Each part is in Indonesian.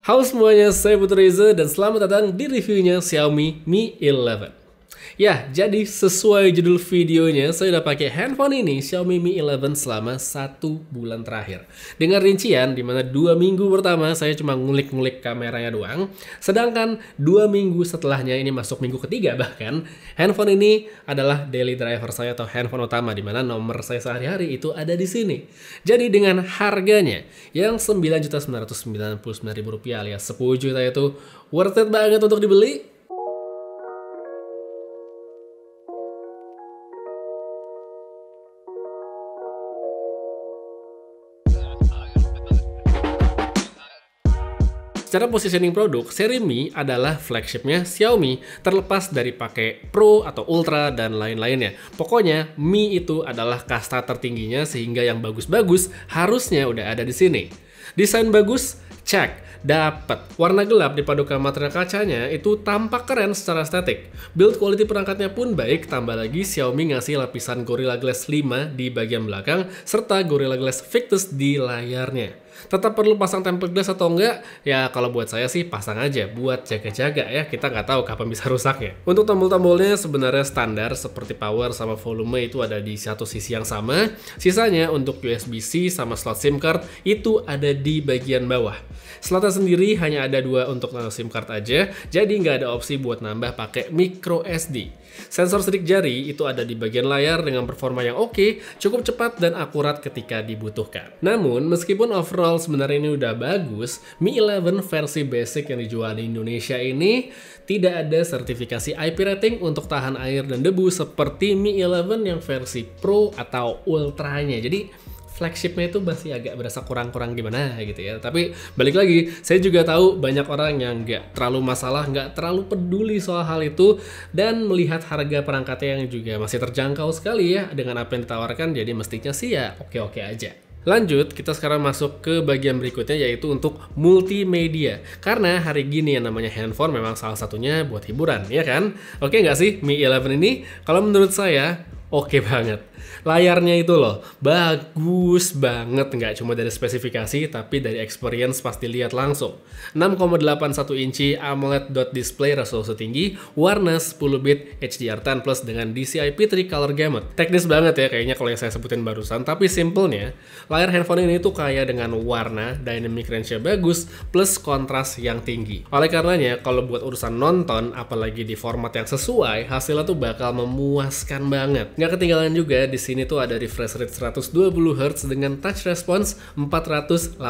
Halo semuanya, saya Putu Reza dan selamat datang di reviewnya Xiaomi Mi 11. Ya, jadi sesuai judul videonya, saya udah pakai handphone ini, Xiaomi Mi 11 selama 1 bulan terakhir. Dengan rincian, dimana 2 minggu pertama saya cuma ngulik-ngulik kameranya doang, sedangkan 2 minggu setelahnya, ini masuk minggu ketiga bahkan, handphone ini adalah daily driver saya atau handphone utama, dimana nomor saya sehari-hari itu ada di sini. Jadi dengan harganya yang Rp9.999.000 alias 10 juta itu worth it banget untuk dibeli. Secara positioning produk, seri Mi adalah flagshipnya Xiaomi, terlepas dari pakai Pro atau Ultra dan lain-lainnya. Pokoknya Mi itu adalah kasta tertingginya sehingga yang bagus-bagus harusnya udah ada di sini. Desain bagus, cek, dapat. Warna gelap dipadukan material kacanya itu tampak keren secara estetik. Build quality perangkatnya pun baik, tambah lagi Xiaomi ngasih lapisan Gorilla Glass 5 di bagian belakang serta Gorilla Glass Victus di layarnya. Tetap perlu pasang tempered glass atau enggak? Ya kalau buat saya sih pasang aja buat jaga-jaga ya, kita nggak tahu kapan bisa rusaknya. Untuk tombol-tombolnya sebenarnya standar seperti power sama volume itu ada di satu sisi yang sama. Sisanya untuk USB-C sama slot SIM card itu ada di bagian bawah. Slotnya sendiri hanya ada 2 untuk SIM card aja, jadi nggak ada opsi buat nambah pakai micro SD. Sensor sidik jari itu ada di bagian layar dengan performa yang oke, cukup cepat dan akurat ketika dibutuhkan. Namun, meskipun overall sebenarnya ini udah bagus, Mi 11 versi basic yang dijual di Indonesia ini tidak ada sertifikasi IP rating untuk tahan air dan debu seperti Mi 11 yang versi Pro atau Ultranya. Jadi flagshipnya itu masih agak berasa kurang-kurang gimana gitu ya. Tapi balik lagi, saya juga tahu banyak orang yang nggak terlalu masalah, nggak terlalu peduli soal hal itu, dan melihat harga perangkatnya yang juga masih terjangkau sekali ya dengan apa yang ditawarkan, jadi mestinya sih ya oke-oke aja. Lanjut, kita sekarang masuk ke bagian berikutnya yaitu untuk multimedia. Karena hari gini yang namanya handphone memang salah satunya buat hiburan, ya kan? Oke nggak sih Mi 11 ini? Kalau menurut saya, oke banget. Layarnya itu loh, bagus banget, nggak cuma dari spesifikasi, tapi dari experience pas dilihat langsung. 6,81 inci AMOLED dot display resolusi tinggi, warna 10-bit HDR10 Plus dengan DCI-P3 color gamut. Teknis banget ya kayaknya kalau yang saya sebutin barusan, tapi simpelnya, layar handphone ini tuh kaya dengan warna, dynamic range-nya bagus, plus kontras yang tinggi. Oleh karenanya, kalau buat urusan nonton, apalagi di format yang sesuai, hasilnya tuh bakal memuaskan banget. Nggak ketinggalan juga di sini tuh ada refresh rate 120 Hz dengan touch response 480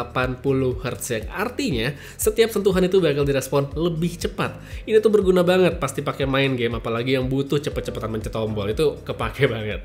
Hz yang artinya setiap sentuhan itu bakal direspon lebih cepat. Ini tuh berguna banget pasti pakai main game, apalagi yang butuh cepet-cepetan mencet tombol, itu kepake banget.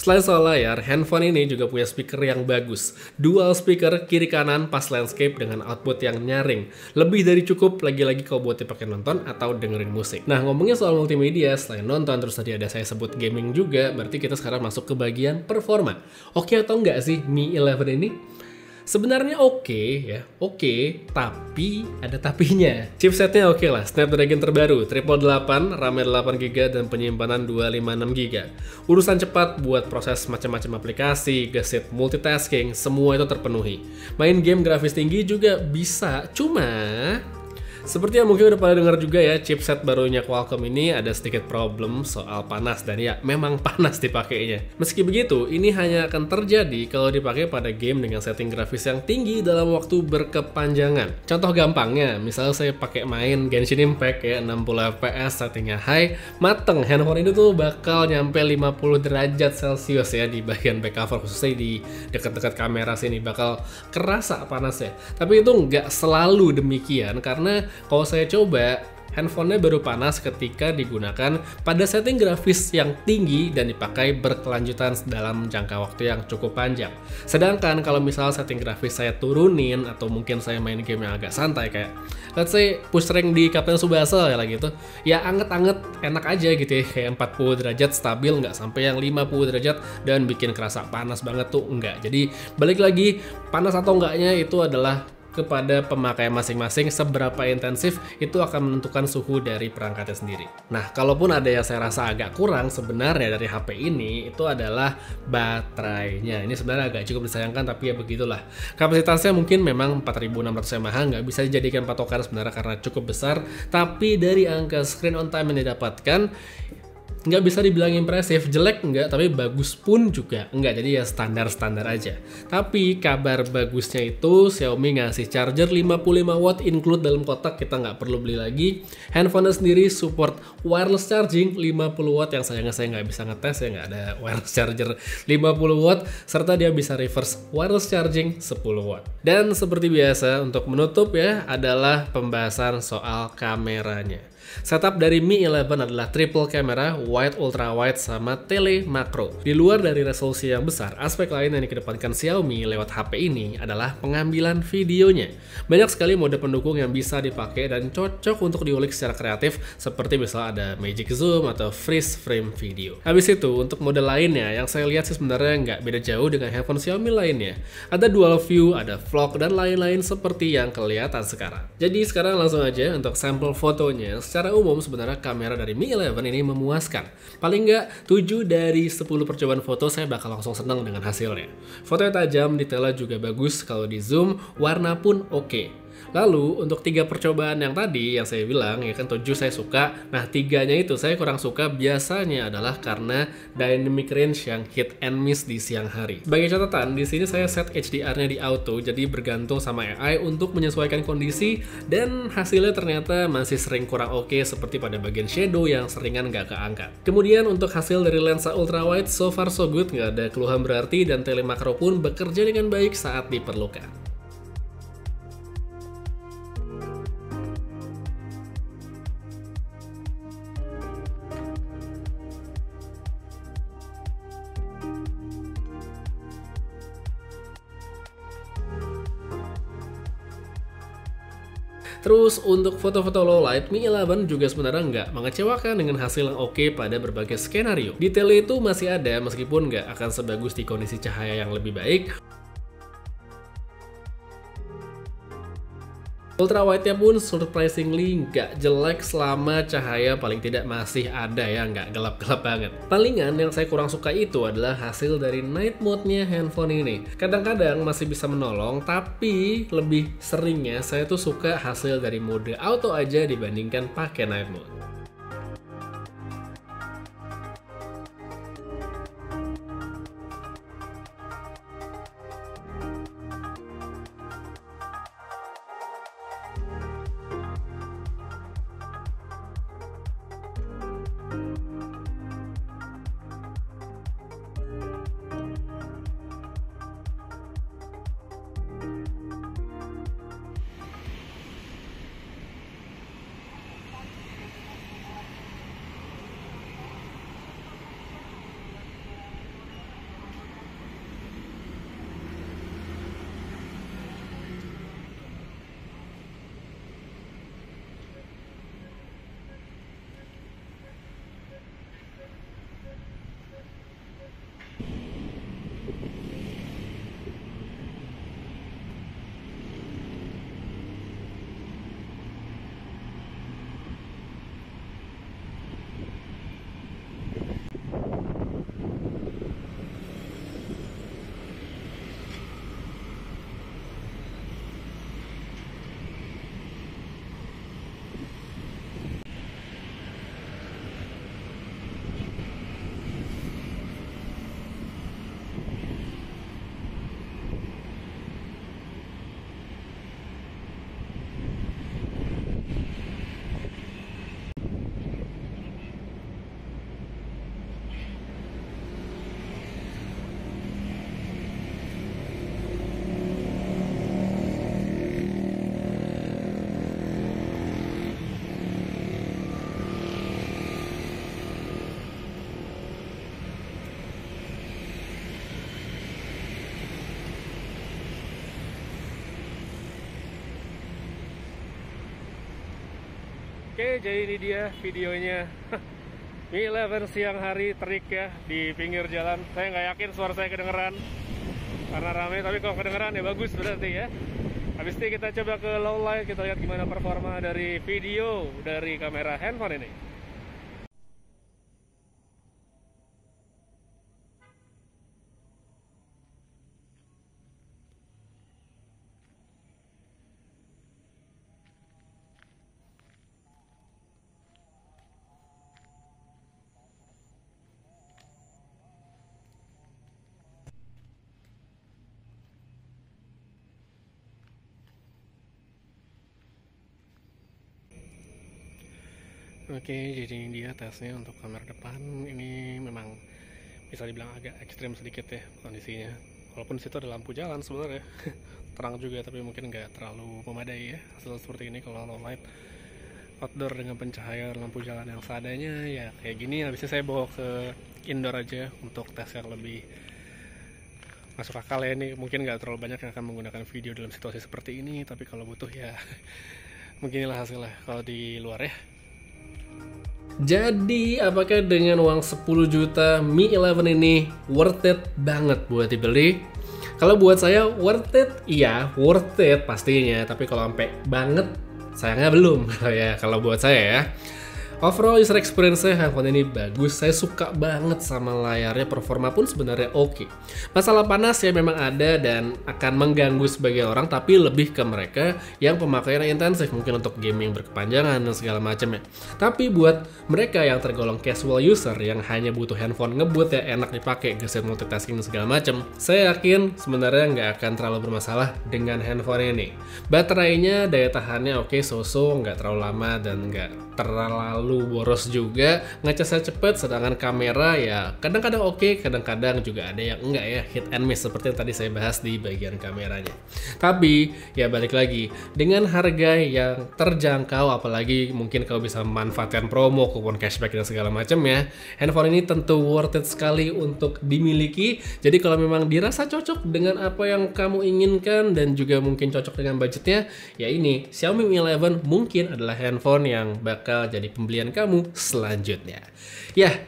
Selain soal layar, handphone ini juga punya speaker yang bagus. Dual speaker kiri kanan pas landscape dengan output yang nyaring. Lebih dari cukup lagi-lagi kalau buat dipakai nonton atau dengerin musik. Nah, ngomongnya soal multimedia, selain nonton terus tadi ada saya sebut gaming juga, berarti kita sekarang masuk ke bagian performa. Oke atau enggak sih Mi 11 ini? Sebenarnya oke ya, oke, tapi ada tapinya. Chipsetnya oke lah, Snapdragon terbaru, 888, RAM 8GB dan penyimpanan 256GB. Urusan cepat buat proses macam-macam aplikasi, gesit multitasking, semua itu terpenuhi. Main game grafis tinggi juga bisa, cuma seperti yang mungkin udah pada dengar juga ya, chipset barunya Qualcomm ini ada sedikit problem soal panas, dan ya memang panas dipakainya. Meski begitu, ini hanya akan terjadi kalau dipakai pada game dengan setting grafis yang tinggi dalam waktu berkepanjangan. Contoh gampangnya, misalnya saya pakai main Genshin Impact ya, 60 fps settingnya high, mateng, handphone ini tuh bakal nyampe 50 derajat Celcius ya di bagian back cover, khususnya di dekat-dekat kamera sini bakal kerasa panasnya. Tapi itu nggak selalu demikian, karena kalau saya coba, handphonenya baru panas ketika digunakan pada setting grafis yang tinggi dan dipakai berkelanjutan dalam jangka waktu yang cukup panjang. Sedangkan kalau misal setting grafis saya turunin atau mungkin saya main game yang agak santai kayak let's say push rank di Kapten Tsubasa ya lagi itu, ya anget-anget enak aja gitu ya, kayak 40 derajat stabil, nggak sampai yang 50 derajat dan bikin kerasa panas banget tuh enggak. Jadi balik lagi, panas atau enggaknya itu adalah kepada pemakaian masing-masing seberapa intensif itu akan menentukan suhu dari perangkatnya sendiri. Nah, kalaupun ada yang saya rasa agak kurang sebenarnya dari HP ini, itu adalah baterainya. Ini sebenarnya agak cukup disayangkan, tapi ya begitulah. Kapasitasnya mungkin memang 4600 mAh, nggak bisa dijadikan patokan sebenarnya karena cukup besar, tapi dari angka screen on time yang didapatkan, nggak bisa dibilang impresif, jelek enggak, tapi bagus pun juga enggak, jadi ya standar-standar aja. Tapi kabar bagusnya itu Xiaomi ngasih charger 55 watt include dalam kotak, kita nggak perlu beli lagi. Handphone sendiri support wireless charging 50 watt, yang sayangnya saya nggak bisa ngetes ya, nggak ada wireless charger 50 watt, serta dia bisa reverse wireless charging 10 watt. Dan seperti biasa untuk menutup ya adalah pembahasan soal kameranya. Setup dari Mi 11 adalah triple kamera, wide, ultra wide, sama tele makro. Di luar dari resolusi yang besar, aspek lain yang dikedepankan Xiaomi lewat HP ini adalah pengambilan videonya. Banyak sekali mode pendukung yang bisa dipakai dan cocok untuk diulik secara kreatif, seperti misalnya ada Magic Zoom atau Freeze Frame Video. Habis itu, untuk mode lainnya yang saya lihat sih sebenarnya nggak beda jauh dengan handphone Xiaomi lainnya. Ada dual view, ada vlog, dan lain-lain seperti yang kelihatan sekarang. Jadi sekarang langsung aja untuk sampel fotonya. Secara umum sebenarnya kamera dari Mi 11 ini memuaskan. Paling nggak 7 dari 10 percobaan foto saya bakal langsung seneng dengan hasilnya. Fotonya tajam, detailnya juga bagus, kalau di zoom, warna pun oke. Lalu untuk 3 percobaan yang tadi yang saya bilang ya kan 7 saya suka. Nah 3-nya itu saya kurang suka biasanya adalah karena dynamic range yang hit and miss di siang hari. Sebagai catatan di sini saya set HDR-nya di auto, jadi bergantung sama AI untuk menyesuaikan kondisi, dan hasilnya ternyata masih sering kurang oke seperti pada bagian shadow yang seringan nggak keangkat. Kemudian untuk hasil dari lensa ultra wide so far so good, nggak ada keluhan berarti, dan telemakro pun bekerja dengan baik saat diperlukan. Terus untuk foto-foto low light, Mi 11 juga sebenarnya nggak mengecewakan dengan hasil yang oke pada berbagai skenario. Detail itu masih ada meskipun nggak akan sebagus di kondisi cahaya yang lebih baik. Ultra wide-nya pun surprisingly nggak jelek selama cahaya paling tidak masih ada ya, nggak gelap-gelap banget. Palingan yang saya kurang suka itu adalah hasil dari night mode-nya handphone ini. Kadang-kadang masih bisa menolong, tapi lebih seringnya saya tuh suka hasil dari mode auto aja dibandingkan pakai night mode. Oke, jadi ini dia videonya Mi 11 siang hari terik ya di pinggir jalan. Saya nggak yakin suara saya kedengeran karena ramai, tapi kalau kedengeran ya bagus berarti ya. Habis itu kita coba ke low light, kita lihat gimana performa dari video dari kamera handphone ini. Oke, jadi dia tesnya untuk kamera depan. Ini memang bisa dibilang agak ekstrim sedikit ya kondisinya. Walaupun situ ada lampu jalan sebenarnya, terang juga, tapi mungkin nggak terlalu memadai ya hasil seperti ini kalau low light. Outdoor dengan pencahayaan lampu jalan yang seadanya ya kayak gini. Habisnya saya bawa ke indoor aja untuk tes yang lebih masuk akal ya. Ini mungkin nggak terlalu banyak yang akan menggunakan video dalam situasi seperti ini, tapi kalau butuh ya mungkin inilah hasilnya kalau di luar ya. Jadi apakah dengan uang 10 juta Mi 11 ini worth it banget buat dibeli? Kalau buat saya worth it, iya worth it pastinya. Tapi kalau sampai banget, sayangnya belum ya kalau buat saya ya. Overall user experience-nya handphone ini bagus, saya suka banget sama layarnya, performa pun sebenarnya oke. Masalah panas ya memang ada dan akan mengganggu sebagian orang, tapi lebih ke mereka yang pemakaiannya intensif, mungkin untuk gaming berkepanjangan dan segala macamnya. Tapi buat mereka yang tergolong casual user yang hanya butuh handphone ngebut ya enak dipakai, geser multitasking dan segala macam, saya yakin sebenarnya nggak akan terlalu bermasalah dengan handphone ini. Baterainya, daya tahannya oke, so-so, nggak terlalu lama dan nggak terlalu boros juga, ngecasnya cepet, sedangkan kamera ya kadang-kadang oke, kadang-kadang juga ada yang enggak ya, hit and miss seperti yang tadi saya bahas di bagian kameranya. Tapi ya balik lagi, dengan harga yang terjangkau, apalagi mungkin kalau bisa memanfaatkan promo, kupon cashback dan segala macam ya, handphone ini tentu worth it sekali untuk dimiliki. Jadi kalau memang dirasa cocok dengan apa yang kamu inginkan dan juga mungkin cocok dengan budgetnya, ya ini Xiaomi Mi 11 mungkin adalah handphone yang bakal jadi pembelian kamu selanjutnya. Ya,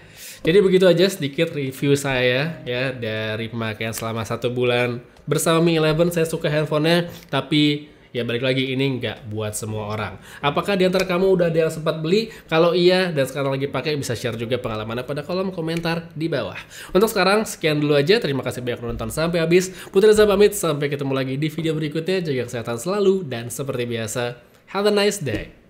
jadi begitu aja sedikit review saya ya dari pemakaian selama 1 bulan bersama Mi 11. Saya suka handphonenya, tapi ya balik lagi ini nggak buat semua orang. Apakah di antara kamu udah ada yang sempat beli? Kalau iya dan sekarang lagi pakai, bisa share juga pengalamannya pada kolom komentar di bawah. Untuk sekarang sekian dulu aja. Terima kasih banyak nonton sampai habis. Putri Reza pamit, sampai ketemu lagi di video berikutnya. Jaga kesehatan selalu dan seperti biasa, have a nice day.